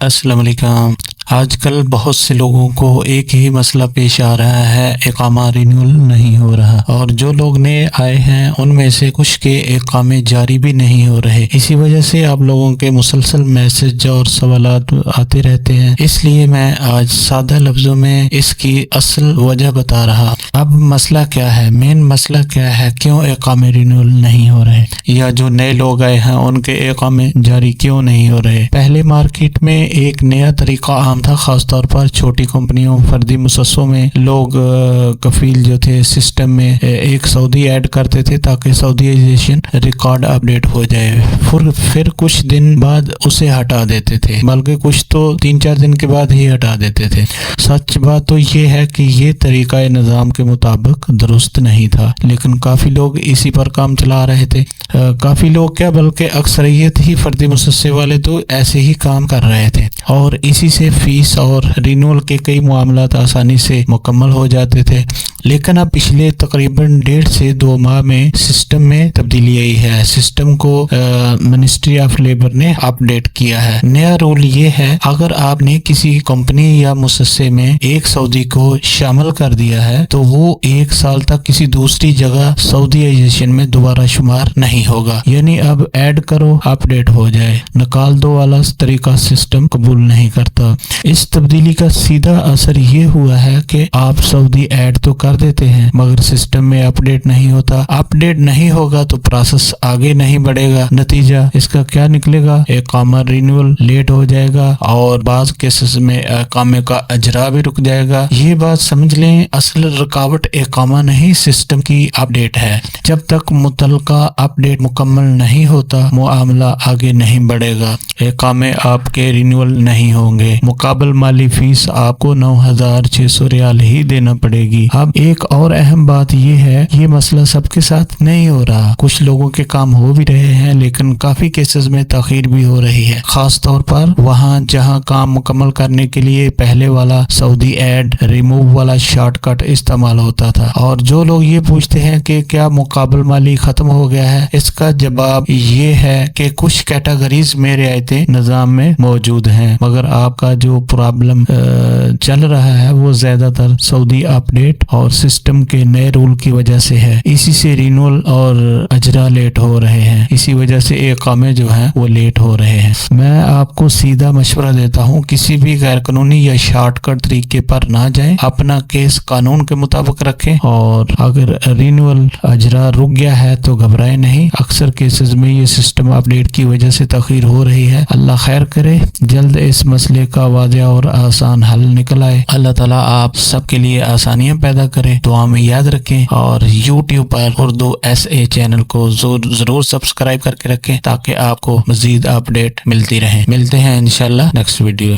السلام علیکم۔ آج کل بہت سے لوگوں کو ایک ہی مسئلہ پیش آ رہا ہے، اقامہ رینیول نہیں ہو رہا، اور جو لوگ نئے آئے ہیں ان میں سے کچھ کے اقامے جاری بھی نہیں ہو رہے۔ اسی وجہ سے آپ لوگوں کے مسلسل میسج اور سوالات آتے رہتے ہیں، اس لیے میں آج سادہ لفظوں میں اس کی اصل وجہ بتا رہا۔ اب مسئلہ کیا ہے، مین مسئلہ کیا ہے، کیوں اقامے رینیول نہیں ہو رہے، یا جو نئے لوگ آئے ہیں ان کے اقامے جاری کیوں نہیں ہو رہے۔ پہلے مارکیٹ میں ایک نیا طریقہ عام تھا، خاص طور پر چھوٹی کمپنیوں، فردی مؤسسوں میں لوگ کفیل جو تھے سسٹم میں ایک سعودی ایڈ کرتے تھے تاکہ سعودیائزیشن ریکارڈ اپڈیٹ ہو جائے، پھر کچھ دن بعد اسے ہٹا دیتے تھے، بلکہ کچھ تو 3-4 دن کے بعد ہی ہٹا دیتے تھے۔ سچ بات تو یہ ہے کہ یہ طریقہ نظام کے مطابق درست نہیں تھا، لیکن کافی لوگ اسی پر کام چلا رہے تھے۔ کافی لوگ کیا بلکہ اکثریت ہی فردی مؤسسے والے تو ایسے ہی کام کر رہے تھے، اور اسی سے فیس اور رینول کے کئی معاملات آسانی سے مکمل ہو جاتے تھے۔ لیکن اب پچھلے تقریباً 1.5 سے 2 ماہ میں سسٹم میں تبدیلی آئی ہے۔ سسٹم کو منسٹری آف لیبر نے اپڈیٹ کیا ہے۔ نیا رول یہ ہے، اگر آپ نے کسی کمپنی یا مؤسسے میں ایک سعودی کو شامل کر دیا ہے تو وہ 1 سال تک کسی دوسری جگہ سعودیائزیشن میں دوبارہ شمار نہیں ہوگا، یعنی اب ایڈ کرو اپڈیٹ ہو جائے، نکال دو والا طریقہ سسٹم قبول نہیں کرتا۔ اس تبدیلی کا سیدھا اثر یہ ہوا ہے کہ آپ سعودی ایڈ تو کر دیتے ہیں مگر سسٹم میں اپڈیٹ نہیں ہوتا۔ اپڈیٹ نہیں ہوگا تو پروسیس آگے نہیں بڑھے گا، نتیجہ اس کا کیا نکلے گا، اقامہ رینیول لیٹ ہو جائے گا اور بعض کیسز میں اقامے کا اجرا بھی رک جائے گا۔ یہ بات سمجھ لیں، اصل رکاوٹ اقامہ نہیں سسٹم کی اپڈیٹ ہے۔ جب تک متعلقہ اپڈیٹ مکمل نہیں ہوتا معاملہ آگے نہیں بڑھے گا، اقامے آپ کے رینیول نہیں ہوں گے، مقابل مالی فیس آپ کو 9,600 ریال ہی دینا پڑے گی۔ اب ایک اور اہم بات یہ ہے، یہ مسئلہ سب کے ساتھ نہیں ہو رہا، کچھ لوگوں کے کام ہو بھی رہے ہیں لیکن کافی کیسز میں تاخیر بھی ہو رہی ہے، خاص طور پر وہاں جہاں کام مکمل کرنے کے لیے پہلے والا سعودی ایڈ ریموو والا شارٹ کٹ استعمال ہوتا تھا۔ اور جو لوگ یہ پوچھتے ہیں کہ کیا مقابل مالی ختم ہو گیا ہے، اس کا جواب یہ ہے کہ کچھ کیٹیگریز میں رعایتیں نظام میں موجود ہیں، مگر آپ کا جو پرابلم چل رہا ہے وہ زیادہ تر سعودی اپڈیٹ اور سسٹم کے نئے رول کی وجہ سے ہے۔ اسی سے رینول اور اجرا لیٹ ہو رہے ہیں، اسی وجہ سے اقامے جو ہیں وہ لیٹ ہو رہے ہیں۔ میں آپ کو سیدھا مشورہ دیتا ہوں، کسی بھی غیر قانونی یا شارٹ کٹ طریقے پر نہ جائیں، اپنا کیس قانون کے مطابق رکھیں، اور اگر رینول اجرا رک گیا ہے تو گھبرائیں نہیں، اکثر کیسز میں یہ سسٹم اپڈیٹ کی وجہ سے تاخیر ہو رہی ہے۔ اللہ خیر کرے، جلد اس مسئلے کا واضح اور آسان حل نکل آئے۔ اللہ تعالیٰ آپ سب کے لیے آسانیاں پیدا کرے، دعا میں یاد رکھیں، اور YouTube پر اردو SA چینل کو ضرور سبسکرائب کر کے رکھیں تاکہ آپ کو مزید اپڈیٹ ملتی رہیں۔ ملتے ہیں انشاءاللہ نیکسٹ ویڈیو۔